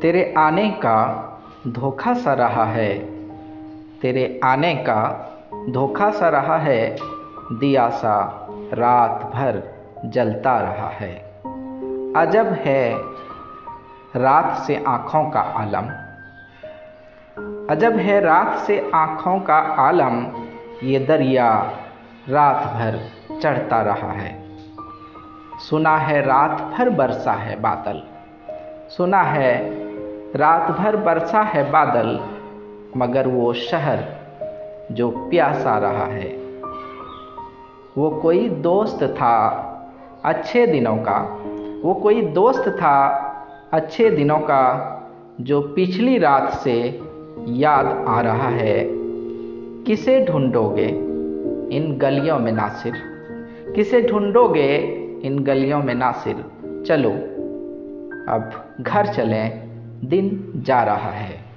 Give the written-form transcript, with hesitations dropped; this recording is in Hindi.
तेरे आने का धोखा सा रहा है, तेरे आने का धोखा सा रहा है, दिया सा रात भर जलता रहा है। अजब है रात से आँखों का आलम, अजब है रात से आँखों का आलम, ये दरिया रात भर चढ़ता रहा है। सुना है रात भर बरसा है बादल, सुना है रात भर बरसा है बादल, मगर वो शहर जो प्यासा रहा है। वो कोई दोस्त था अच्छे दिनों का, वो कोई दोस्त था अच्छे दिनों का, जो पिछली रात से याद आ रहा है। किसे ढूंढोगे इन गलियों में नासिर, किसे ढूंढोगे इन गलियों में नासिर। चलो अब घर चलें, दिन जा रहा है।